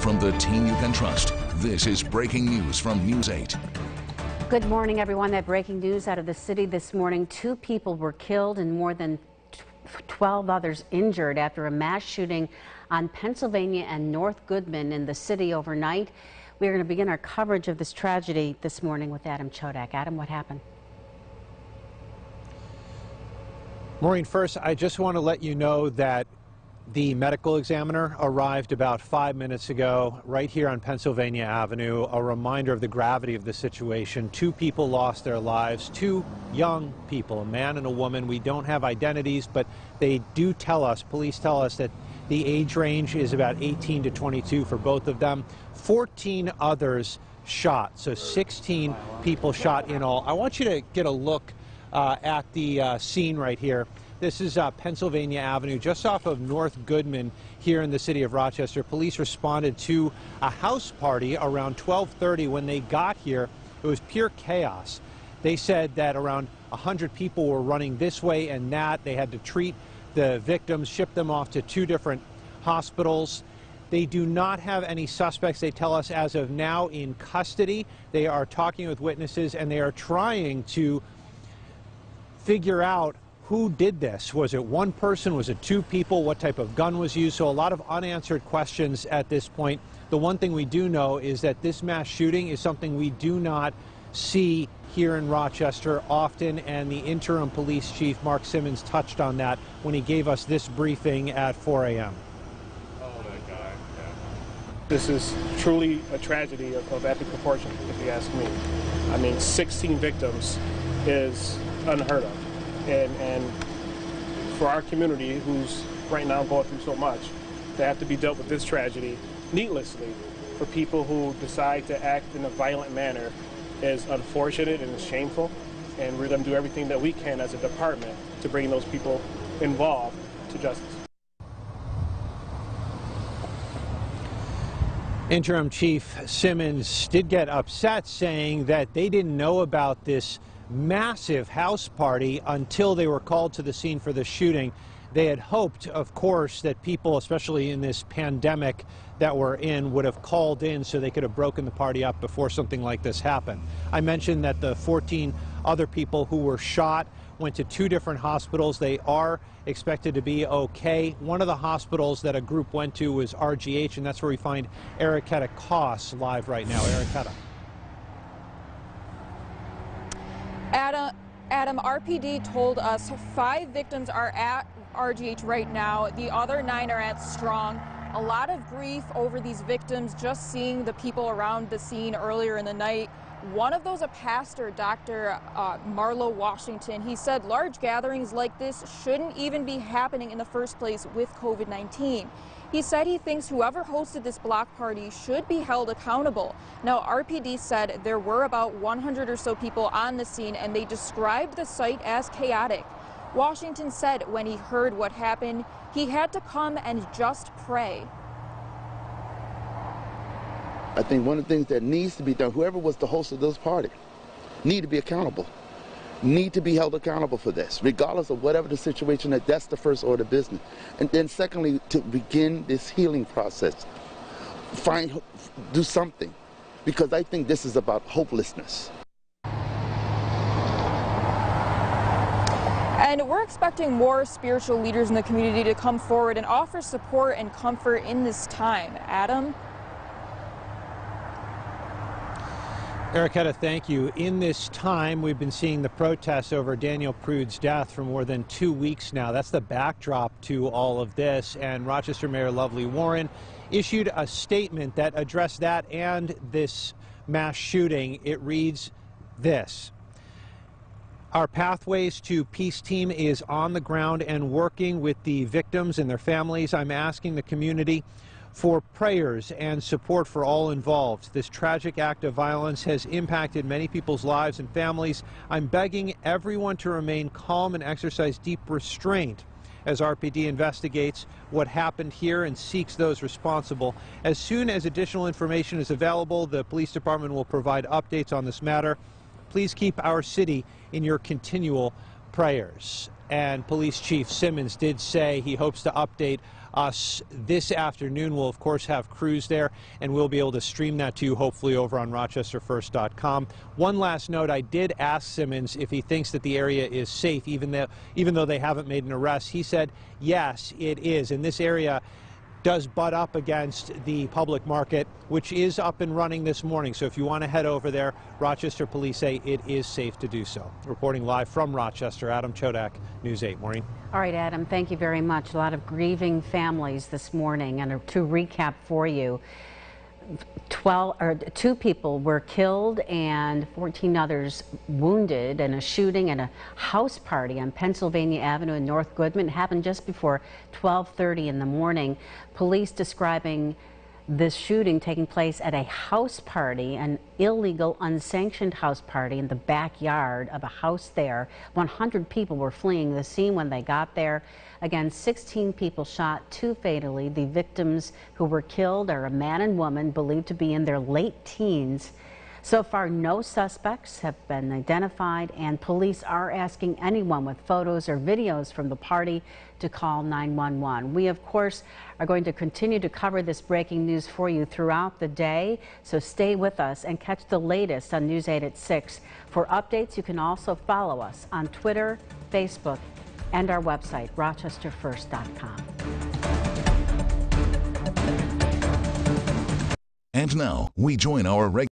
From the team you can trust, this is breaking news from News 8. Good morning, everyone. That breaking news out of the city this morning. 2 people were killed and more than 12 others injured after a mass shooting on Pennsylvania and North Goodman in the city overnight. We are going to begin our coverage of this tragedy this morning with Adam Chodak. Adam, what happened? Maureen, first, I just want to let you know that the medical examiner arrived about 5 minutes ago right here on Pennsylvania Avenue. A reminder of the gravity of the situation. 2 people lost their lives, 2 young people, a man and a woman. We don't have identities, but they do tell us, police tell us, that the age range is about 18 to 22 for both of them. 14 others shot, so 16 people shot in all. I want you to get a look at the scene right here. This is Pennsylvania Avenue, just off of North Goodman here in the city of Rochester. Police responded to a house party around 12:30. When they got here, it was pure chaos. They said that around 100 people were running this way and that. They had to treat the victims, ship them off to 2 different hospitals. They do not have any suspects, they tell us, as of now in custody. They are talking with witnesses and they are trying to figure out who did this. Was it 1 person? Was it 2 people? What type of gun was used? So a lot of unanswered questions at this point. The one thing we do know is that this mass shooting is something we do not see here in Rochester often, and the interim police chief, Mark Simmons, touched on that when he gave us this briefing at 4 a.m. Oh, that guy, yeah. This is truly a tragedy of epic proportion, if you ask me. I mean, 16 victims is unheard of. And for our community, who's right now going through so much, to have to be dealt with this tragedy needlessly for people who decide to act in a violent manner is unfortunate and is shameful. And we're going to do everything that we can as a department to bring those people involved to justice. Interim Chief Simmons did get upset, saying that they didn't know about this massive house party until they were called to the scene for the shooting. They had hoped, of course, that people, especially in this pandemic that we're in, would have called in so they could have broken the party up before something like this happened. I mentioned that the 14 other people who were shot went to 2 different hospitals. They are expected to be okay. One of the hospitals that a group went to was RGH, and that's where we find Eriquetta Koss live right now. Eriquetta. Adam, RPD told us 5 victims are at RGH right now. The other 9 are at Strong. A lot of grief over these victims, just seeing the people around the scene earlier in the night. One of those, a pastor, Dr. Marlo Washington, he said large gatherings like this shouldn't even be happening in the first place with COVID-19. He said he thinks whoever hosted this block party should be held accountable. Now, RPD said there were about 100 or so people on the scene, and they described the site as chaotic. Washington said when he heard what happened, he had to come and just pray. I think one of the things that needs to be done, whoever was the host of this party, need to be accountable. Need to be held accountable for this, regardless of whatever the situation. That's the first order of business. And then secondly, to begin this healing process, do something, because I think this is about hopelessness. And we're expecting more spiritual leaders in the community to come forward and offer support and comfort in this time. Adam? Eriquetta, thank you. In this time, we've been seeing the protests over Daniel Prude's death for more than 2 weeks now. That's the backdrop to all of this. And Rochester Mayor Lovely Warren issued a statement that addressed that and this mass shooting. It reads this: "Our Pathways to Peace team is on the ground and working with the victims and their families. I'm asking the community for prayers and support for all involved. This tragic act of violence has impacted many people's lives and families. I'm begging everyone to remain calm and exercise deep restraint as RPD investigates what happened here and seeks those responsible. As soon as additional information is available, the police department will provide updates on this matter. Please keep our city in your continual prayers." And Police Chief Simmons did say he hopes to update us this afternoon. We'll, of course, have crews there, and we'll be able to stream that to you, hopefully, over on RochesterFirst.com. One last note, I did ask Simmons if he thinks that the area is safe, even though they haven't made an arrest. He said, yes, it is. And this area does butt up against the public market, which is up and running this morning. So if you want to head over there, Rochester police say it is safe to do so. Reporting live from Rochester, Adam Chodak, News 8. Maureen. All right, Adam, thank you very much. A lot of grieving families this morning. And to recap for you, 2 people were killed and 14 others wounded in a shooting at a house party on Pennsylvania Avenue in North Goodman. It happened just before 12:30 in the morning. Police describing this shooting taking place at a house party, an illegal, unsanctioned house party in the backyard of a house there. 100 people were fleeing the scene when they got there. Again, 16 people shot, 2 fatally. The victims who were killed are a man and woman believed to be in their late teens. So far, no suspects have been identified, and police are asking anyone with photos or videos from the party to call 911. We, of course, are going to continue to cover this breaking news for you throughout the day, so stay with us and catch the latest on News 8 at 6. For updates, you can also follow us on Twitter, Facebook, and our website, RochesterFirst.com. And now we join our regular